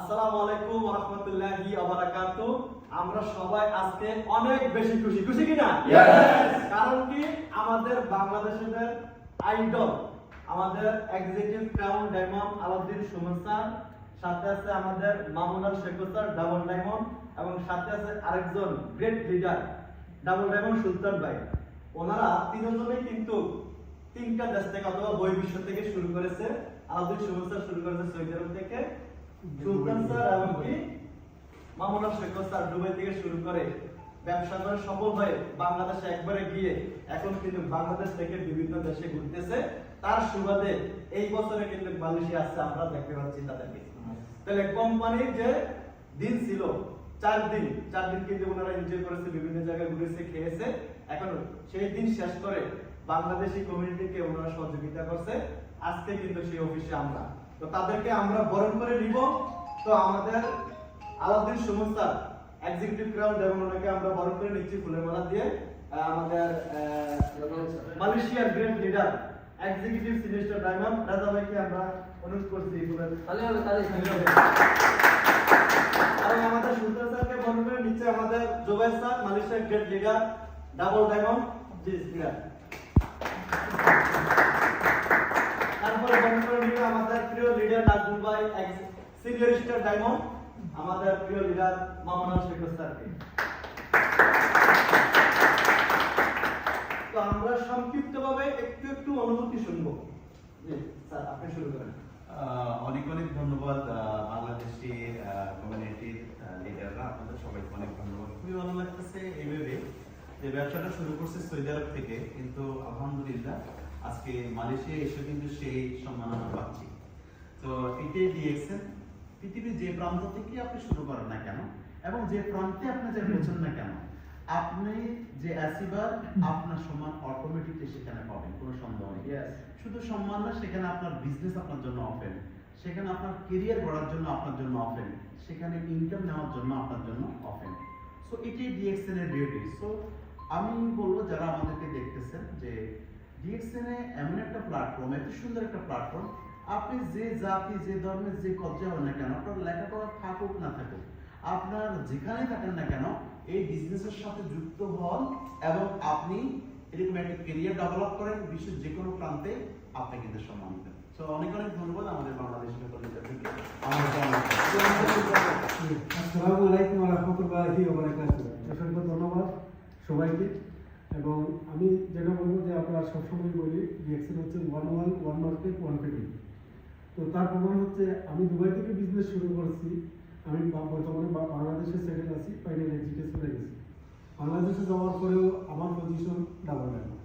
আসসালামু আলাইকুম ওয়া রাহমাতুল্লাহি ওয়া বারাকাতুহু। আমরা সবাই আজকে অনেক বেশি খুশি, খুশি কিনা? কারণ কি, আমাদের বাংলাদেশের আইডল, আমাদের executive crown diamond Alauddin Suman sir, সাথে আছে আমাদের Mamunul Sheikh sir double diamond, এবং সাথে আছে আরেকজন গ্রেট লিডার ডাবল ডায়মন্ড সুলতান ভাই। ওনারা তিনজনেই কিন্তু তিনটা দেশ থেকে অথবা বহির্বিশ্ব থেকে শুরু করেছে। আলাউদ্দিন সুমন স্যার শুরু করেছে সৌদি আরব থেকে, সুলতান স্যার এবং কি মামুনুল শেখ স্যার দুবাই থেকে শুরু করে ব্যবসা করে সফল হয়ে বাংলাদেশে একবারে গিয়ে এখন কিন্তু বাংলাদেশ থেকে বিভিন্ন দেশে ঘুরতেছে। তার সুবাদে এই বছরে কিন্তু মালয়েশিয়া আসছে, আমরা দেখতে পাচ্ছি তাদেরকে। তাহলে কোম্পানির যে দিন ছিল 4 দিন কিন্তু ওনারা এনজয় করেছে, বিভিন্ন জায়গায় ঘুরেছে, খেয়েছে। এখন সেই দিন শেষ করে বাংলাদেশি কমিউনিটিকে ওনারা সহযোগিতা করছে। আজকে কিন্তু সেই অফিসে আমরা তো তাদেরকে আমরা বরণ করে নিব। তো আমাদের Alauddin Suman sir executive crown diamond, ওনাকে আমরা বরণ করে নিচ্ছি ফুলের মালা দিয়ে। আমাদের মালয়েশিয়ার great leader executive senior diamond রাজা ভাইকে আমরা অনুরোধ করছি ফুলের এবং আমাদের সুলতান স্যারকে বরণ করে নিচ্ছে আমাদের জোবাইর স্যার মালয়েশিয়ার গ্রেট লিডার ডাবল ডায়মন্ড জি স্পিকার। তারপরে বরণ করে নিবে আমাদের প্রিয় লিডার নাজমুল ভাই সিনিয়র স্টার ডায়মন্ড, আমাদের প্রিয় লিডার মামুনুল শেখ স্যারকে। তো আমরা সংক্ষিপ্তভাবে একটু অনুভূতি শুনবো। জি স্যার, আপনি শুরু করেন। অনেক ধন্যবাদ বাংলাদেশি কমিউনিটির লিডাররা, আপনাদের সবাইকে অনেক ধন্যবাদ। খুবই ভালো লাগতেছে এইভাবে যে ব্যবসাটা শুরু করছে সৌদি আরব থেকে, কিন্তু আলহামদুলিল্লাহ আজকে মালয়েশিয়া এসে কিন্তু সেই সম্মান আমরা পাচ্ছি। তো এটাই ডিএক্সএন, পৃথিবীর যে প্রান্ত থেকে আপনি শুরু করেন না কেন এবং যে প্রান্তে আপনি যে পৌঁছান না কেন, আপনি যে অ্যাচিভার, আপনার সম্মান অটোমেটিকলি সেখানে পাবেন, কোনো সন্দেহ নেই। শুধু সম্মান না, সেখানে আপনার বিজনেস আপনার জন্য ওপেন, সেখানে আপনার কেরিয়ার গড়ার জন্য আপনার জন্য ওপেন, সেখানে ইনকাম নেওয়ার জন্য আপনার জন্য ওপেন। সো এটাই ডিএক্সএন এর বিউটি। সো আমি বলবো যারা আমাদেরকে দেখতেছেন যে ডিএক্সএন এমন একটা প্ল্যাটফর্ম, এত সুন্দর একটা প্ল্যাটফর্ম, আপনি যে জাতি যে ধর্মের যে কবজা হন না কেন, আপনার লেখাপড়া থাকুক না থাকুক, আপনার যেখানে থাকেন না কেন, এই বিজনেসের সাথে যুক্ত হন এবং আপনি এরকম একটা ক্যারিয়ার ডেভেলপ করেন বিশ্বের যে কোনো প্রান্তে, আপনি কিন্তু সম্মান দেন। তো অনেক ধন্যবাদ আমাদের বাংলাদেশের কলিজাদেরকে। আসসালামু আলাইকুম ওয়া রাহমাতুল্লাহি ওয়া বারাকাতুহু। অসংখ্য ধন্যবাদ সবাইকে। এবং আমি যেটা বলবো যে আমরা সবসময় বলি ডিএক্সএন হচ্ছে one world, one market, one family. তো তার প্রমাণ হচ্ছে আমি দুবাই থেকে বিজনেস শুরু করছি, আমি বর্তমানে বাংলাদেশে সেটেল আছি, ফাইনাল এডুকেশনে গেছি। বাংলাদেশে যাওয়ার পরেও আমার পজিশন ডাবল ডায়মন্ড,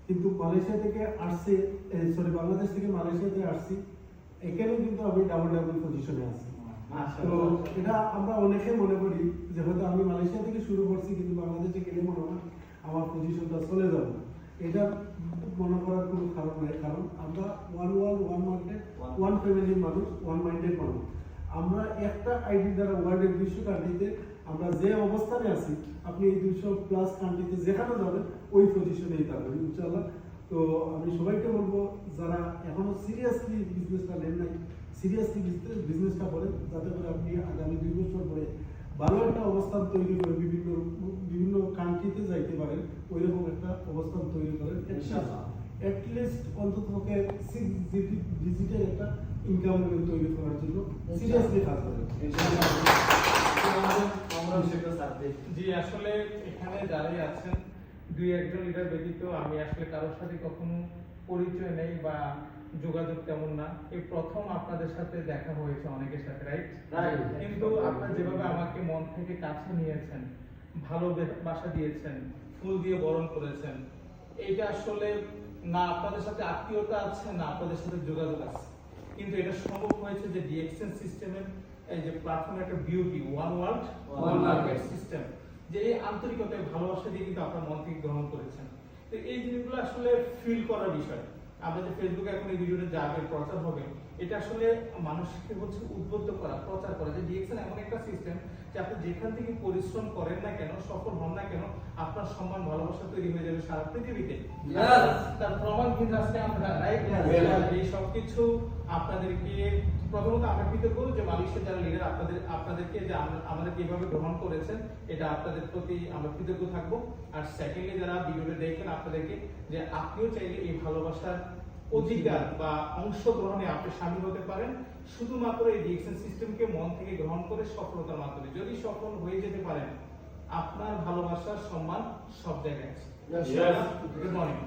কিন্তু মালয়েশিয়া থেকে আসছে, বাংলাদেশ থেকে মালয়েশিয়াতে আসছি, এখানেও কিন্তু আমি ডাবল ডাবল পজিশনে আছি। তো এটা আমরা অনেকে মনে করি যে হয়তো আমি মালয়েশিয়া থেকে শুরু করছি, কিন্তু বাংলাদেশে গেলে মনে হয় আমার পজিশনটা চলে যাবে। এটা মনে করার কোনো কারণ নাই, কারণ আমরা one world, one market, one ফ্যামিলির মানুষ, ওয়ান মাইন্ডেড মানুষ। আমরা একটা আইডি দ্বারা ওয়ার্ল্ডের 200 কান্ট্রিতে আমরা যে অবস্থানে আছি, আপনি এই 200+ কান্ট্রিতে যেখানে যাবেন ওই পজিশনেই থাকবেন ইনশাআল্লাহ। তো আমি সবাইকে বলবো যারা এখনো সিরিয়াসলি বিজনেসটা নেন নাই, সিরিয়াসলি বিজনেসটা করেন, যাতে করে আপনি আগামী 2 বছর পরে ভালো একটা অবস্থান তৈরি করে বিভিন্ন কান্ট্রিতে যাইতে পারেন, ওইরকম একটা অবস্থান তৈরি করেন। অ্যাটলিস্ট অন্তত 6 ডিজিটের একটা ইনকাম তৈরি করার জন্য সিরিয়াসলি কাজ করেন। জি, আসলে এখানে যারাই আছেন 2-1জন লিডার ব্যতীত আমি আসলে কারোর সাথে কখনো পরিচয় নেই বা যোগাযোগ তেমন না। এই প্রথম আপনাদের সাথে দেখা হয়েছে অনেকের সাথে, রাইট? কিন্তু আপনারা যেভাবে আমাকে মন থেকে কাছে নিয়েছেন, ভালোবাসা দিয়েছেন, ফুল দিয়ে বরণ করেছেন, এটা আসলে না আপনাদের সাথে আত্মীয়তা আছে না আপনাদের সাথে যোগাযোগ আছে, কিন্তু এটা সম্ভব হয়েছে যে ডিএক্সএন সিস্টেমের এই যে প্ল্যাটফর্মের একটা beauty, one world one market system, যে এই আন্তরিকতায় ভালোবাসা দিয়ে কিন্তু আপনার মন থেকে গ্রহণ করেছেন। তো এই জিনিসগুলো আসলে ফিল করার বিষয়। আমরা যে ফেসবুকে এখন এই ভিডিওটা যাবে, প্রচার হবে, এটা আসলে মানুষকে হচ্ছে উদ্বুদ্ধ করা, প্রচার করা যে ডিএক্সএন এমন একটা সিস্টেম যে আপনি যেখান থেকে পরিশ্রম করেন না কেন, সফল হন না কেন, আপনার সম্মান ভালোবাসা তৈরি হয়ে যাবে সারা পৃথিবীতে। তার প্রমাণ কিন্তু আজকে আমরা এই সবকিছু আপনাদেরকে প্রথমত আমরা কৃতজ্ঞ যে মালয়েশিয়ার যারা লিডার আপনাদেরকে যে আমাদেরকে এইভাবে গ্রহণ করেছেন, এটা আপনাদের প্রতি আমরা কৃতজ্ঞ থাকবো। আর সেকেন্ডলি যারা ভিডিওটা দেখেন আপনাদেরকে যে আপনিও চাইলে এই ভালোবাসার অধিকার বা অংশগ্রহণে আপনি সামিল হতে পারেন, শুধুমাত্র এই ডিএক্সএন সিস্টেমকে মন থেকে গ্রহণ করে সফলতার মাধ্যমে। যদি সফল হয়ে যেতে পারেন, আপনার ভালোবাসার সম্মান সব জায়গায় আছে। Yes. Good morning.